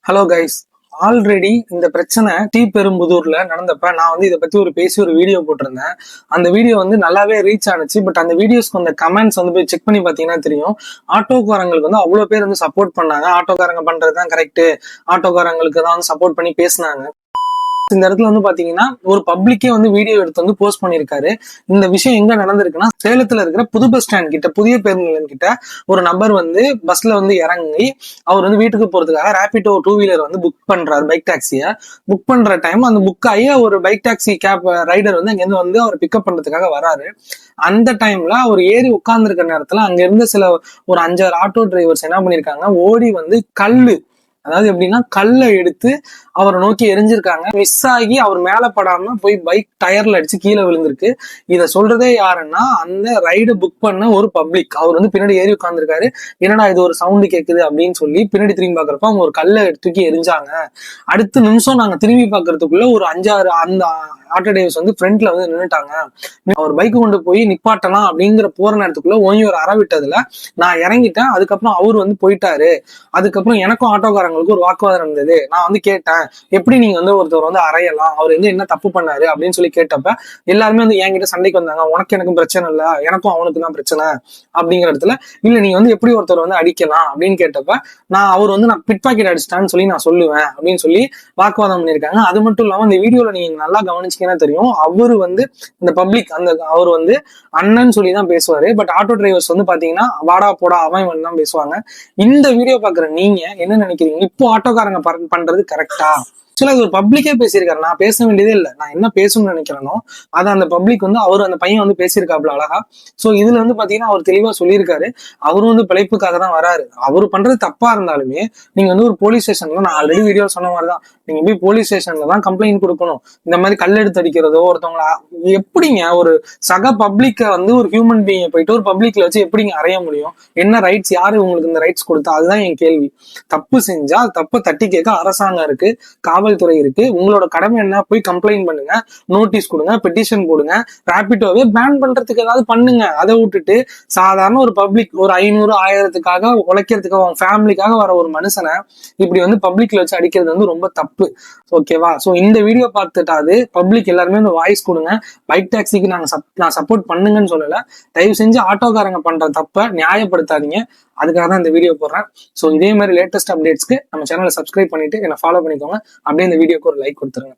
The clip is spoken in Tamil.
Hello guys. ஆல்ரெடி இந்த பிரச்சனை ஸ்ரீபெரும்புதூர்ல நடந்தப்ப நான் இதை பத்தி ஒரு வீடியோ போட்டிருந்தேன். அந்த வீடியோ நல்லாவே ரீச் ஆனிச்சு. பட் அந்த வீடியோஸ்க்கு வந்த கமெண்ட்ஸ் போய் செக் பண்ணி பாத்தீங்கன்னா தெரியும். ஆட்டோக்காரங்களுக்கு அவ்வளவு பேர் சப்போர்ட் பண்ணாங்க. ஆட்டோக்காரங்க பண்றதுதான் கரெக்ட், ஆட்டோக்காரங்களுக்கு தான் சப்போர்ட் பண்ணி பேசினாங்க. இந்த இடத்துல பாத்தீங்கன்னா ஒரு பப்ளிக்கே வீடியோ எடுத்து போஸ்ட் பண்ணிருக்காரு. இந்த விஷயம் எங்க நடந்திருக்குன்னா, சேலத்துல இருக்கிற புது பஸ் ஸ்டாண்ட் கிட்ட, புதிய பேருந்து நிலையம் கிட்ட ஒரு நபர் பஸ்ல இறங்கி அவர் வீட்டுக்கு போறதுக்காக ரேபிடோ 2 வீலர் புக் பண்றாரு. பைக் டாக்ஸிய புக் பண்ற டைம் அந்த புக் ஆகிய ஒரு பைக் டாக்ஸி கேப் ரைடர் அங்க இருந்து அவர் பிக்கப் பண்றதுக்காக வராரு. அந்த டைம்ல அவர் ஏறி உட்கார்ந்து இருக்கிற நேரத்துல அங்க இருந்த ஒரு 5-6 ஆட்டோ டிரைவர்ஸ் என்ன பண்ணிருக்காங்க, ஓடி கல்லு, அதாவது எப்படின்னா கல்லை எடுத்து அவரை நோக்கி எரிஞ்சிருக்காங்க. மிஸ் ஆகி அவர் மேல படாம போய் பைக் டயர்ல அடிச்சு கீழே விழுந்திருக்கு. இத சொல்றதே யாருன்னா, அந்த ரைடு புக் பண்ண ஒரு பப்ளிக். அவர் பின்னாடி ஏறி உட்கார்ந்துருக்காரு. என்னடா இது ஒரு சவுண்டு கேக்குது அப்படின்னு சொல்லி பின்னாடி திரும்பி பாக்குறப்ப அவங்க ஒரு கல்லை தூக்கி எரிஞ்சாங்க. அடுத்த நிமிஷம் நாங்க திரும்பி பாக்குறதுக்குள்ள ஒரு 5-6 அந்த ஆட்டோ டிரைவர்ஸ் ஃப்ரண்ட்ல நின்னுட்டாங்க. அவர் பைக் கொண்டு போய் நிப்பாட்டலாம் அப்படிங்கிற போற நேரத்துக்குள்ள ஓங்கி ஒரு அற விட்டதுல நான் இறங்கிட்டேன். அதுக்கப்புறம் அவர் போயிட்டாரு. அதுக்கப்புறம் எனக்கும் ஆட்டோக்காரங்களுக்கு ஒரு வாக்குவாதம் இருந்தது. நான் கேட்டேன், எப்படி நீங்க ஒருத்தர் அறையலாம், அவர் என்ன தப்பு பண்ணாரு அப்படின்னு சொல்லி கேட்டப்ப எல்லாருமே என்கிட்ட சண்டைக்கு வந்தாங்க. உனக்கு எனக்கும் பிரச்சனை இல்ல, எனக்கும் அவனுக்கு தான் பிரச்சனை அப்படிங்கிற இடத்துல, இல்ல நீங்க எப்படி ஒருத்தர் அடிக்கலாம் அப்படின்னு கேட்டப்ப நான் அவர் நான் பிட் பாக்கெட் அடிச்சிட்டான்னு சொல்லி நான் சொல்லுவேன் அப்படின்னு சொல்லி வாக்குவாதம் பண்ணியிருக்காங்க. அது மட்டும் இல்லாம இந்த வீடியோல நீங்க நல்லா கவனிச்சீங்கன்னா தெரியும், அவரு இந்த பப்ளிக் அவர் அண்ணன் சொல்லி தான் பேசுவாரு. பட் ஆட்டோ டிரைவர்ஸ் பாத்தீங்கன்னா வாடா போடா அவன் தான் பேசுவாங்க. இந்த வீடியோ பாக்குற நீங்க என்ன நினைக்கிறீங்க? இப்போ ஆட்டோக்காரங்க பண்றது கரெக்டா? ஆக்சுவலா இது ஒரு பப்ளிக்கே பேசியிருக்காரு. நான் பேச வேண்டியதே இல்லை. நான் என்ன பேசணும்னு நினைக்கிறேனோ அதை அந்த பப்ளிக் அவர் அந்த பையன் பேசியிருக்காப்ல அழகா. சோ இதுல பாத்தீங்கன்னா அவர் தெளிவா சொல்லியிருக்காரு. அவரும் பிழைப்புக்காக தான் வராரு. அவர் பண்றது தப்பா இருந்தாலுமே நீங்க ஒரு போலீஸ் ஸ்டேஷன்ல, நான் ஆல்ரெடி வீடியோ சொன்ன மாதிரிதான், நீங்க போய் போலீஸ் ஸ்டேஷன்ல தான் கம்ப்ளைண்ட் கொடுக்கணும். இந்த மாதிரி கல்லெடுத்து அடிக்கிறதோ, ஒருத்தவங்கள எப்படிங்க ஒரு சக பப்ளிக்க ஒரு ஹியூமன் பீயிங் போயிட்டு ஒரு பப்ளிக்ல வச்சு எப்படிங்க அறைய முடியும்? என்ன ரைட்ஸ், யாரு உங்களுக்கு இந்த ரைட்ஸ் கொடுத்தா? அதுதான் என் கேள்வி. தப்பு செஞ்சா தப்பை தட்டி கேட்க அரசாங்கம் இருக்கு, காவல்துறை இருக்கு. உங்களோட கடமை என்ன? போய் கம்ப்ளைண்ட் பண்ணுங்க, நோட்டீஸ் கொடுங்க, பெட்டிஷன் போடுங்க, ரேபிடோவே பேன் பண்றதுக்கு ஏதாவது பண்ணுங்க. அதை விட்டுட்டு சாதாரண ஒரு பப்ளிக் ஒரு 500-1000க்காக உழைக்கிறதுக்காக அவங்க ஃபேமிலிக்காக வர ஒரு மனுஷனை இப்படி பப்ளிக்ல வச்சு அடிக்கிறது ரொம்ப தப்பு. ஓகேவா? சோ இந்த வீடியோ பார்த்துட்டாது பப்ளிக் எல்லாருமே வாய்ஸ் கொடுங்க. பைக் டாக்ஸிக்கு நான் சப்போர்ட் பண்ணுங்கன்னு சொல்லல. தயவு செஞ்சு ஆட்டோக்காரங்க பண்ற தப்ப நியாயப்படுத்தாதீங்க. அதுக்காக தான் இந்த வீடியோ போடுறேன். ஸோ இதே மாதிரி லேட்டஸ்ட் அப்டேட்ஸ்க்கு நம்ம சேனலை சப்ஸ்கிரைப் பண்ணிட்டு என்னை ஃபாலோ பண்ணிக்கோங்க. அப்படியே இந்த வீடியோக்கு ஒரு லைக் கொடுத்துருங்க.